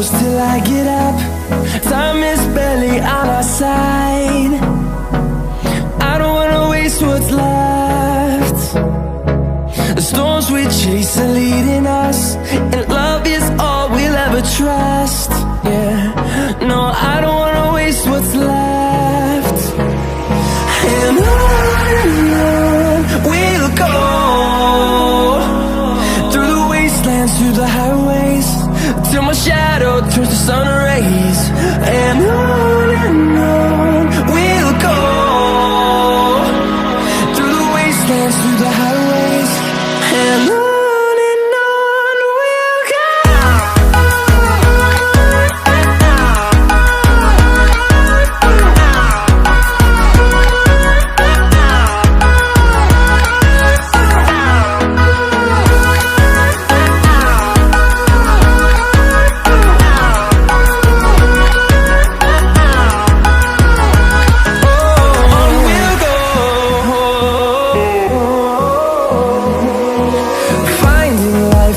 close till I get up. Time is barely on our side. I don't wanna waste what's left. The storms we chase are leading us, and love is all we'll ever trust. Yeah, no, I don't wanna waste what's left. And on we'll go, through the wastelands, through the highways, till my shadow turns to sun rays. And on we'll go, through the wastelands, through the highways, and on we'll go.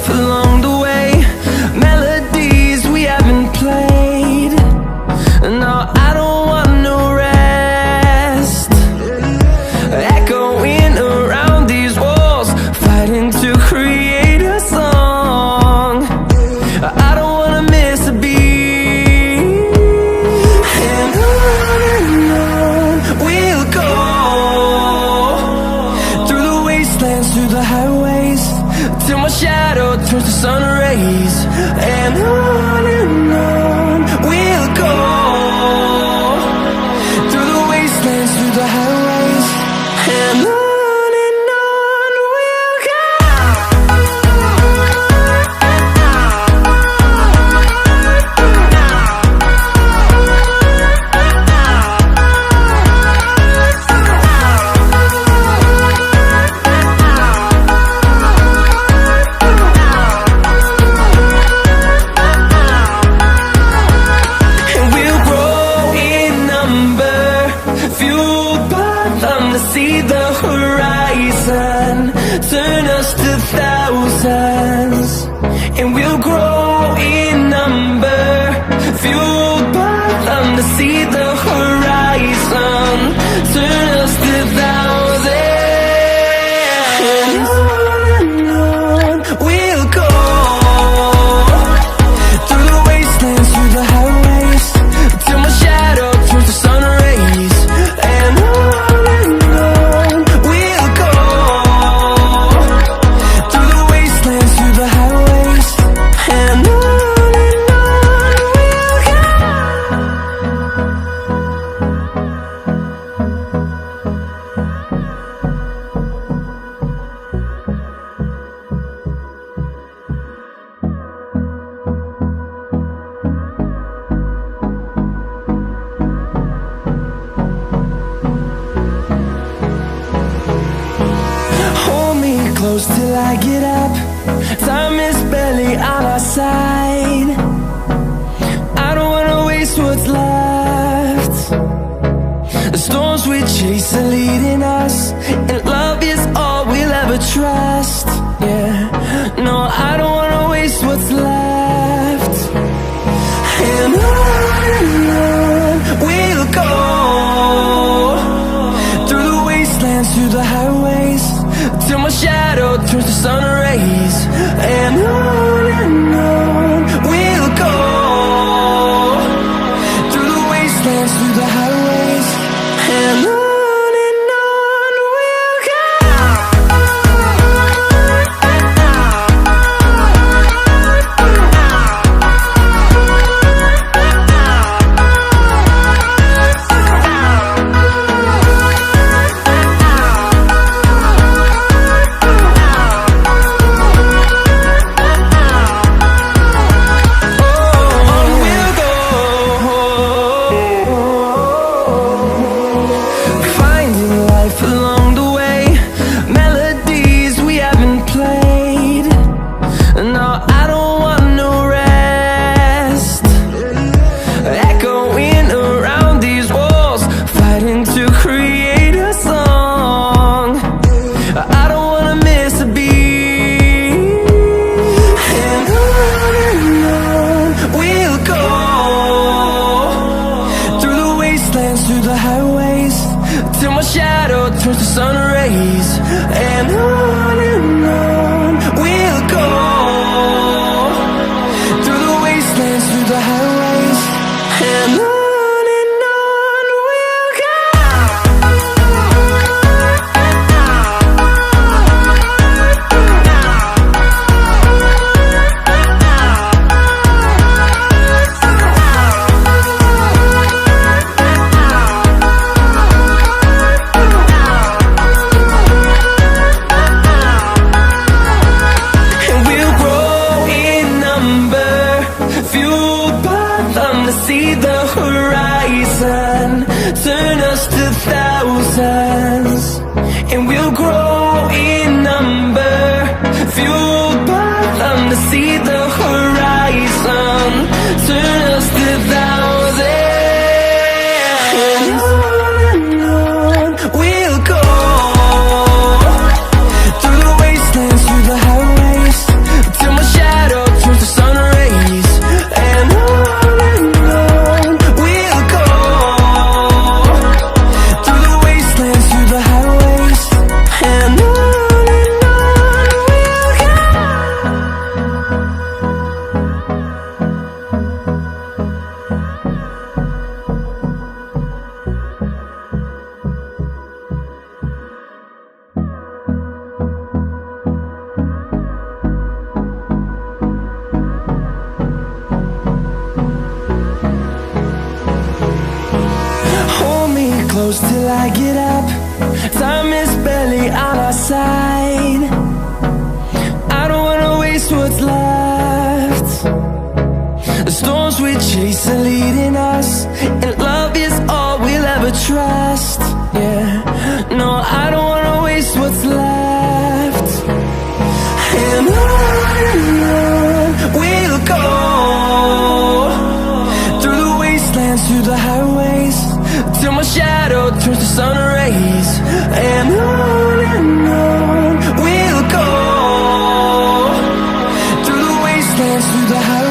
Along the way, melodies we haven't played. No, I don't want no rest. Echoing around these walls, fighting to create a song. I don't wanna miss a beat. And on we'll go, through the wastelands, through the highways, till my shadow turns to sun rays. And on we'll go, through the wastelands, through the highways, and on we'll go. See the horizon, turn us to thousands, and we'll grow in number, fueled by them. To see the horizon, turn us to thousands, and on we'll go, through the wastelands, through the highways, till my shadow turns to sun rays. And close till I get up. Time is barely on our side. I don't wanna waste what's left. The storms we chase are leading us, and love is all we'll ever trust. Yeah, no, I don't wanna waste what's left. And on we'll go, through the wastelands, through the highways, till my shadow turns to sun rays. And on we'll go, through the wastelands, through the highways, and on we'll go. wastelands, through the highways, till my shadow turns to sun rays. And on we'll go, through the wastelands, through the highways, and on we'll go. See the horizon, turn us to thousands, and we'll grow in number, fueled by them to see the horizon, turn us to thousands, and on we'll go, through the wastelands, through the highways, till my shadow turns to sun rays, and on close till I get up. Time is barely on our side. I don't wanna waste what's left. The storms we chase are leading us, and love is all we'll ever trust. Yeah, no, I don't wanna waste what's left. And on we'll go, through the wastelands, through the highways, till my shadow turns to sun rays. And on we'll go, through the wastelands, through the highways.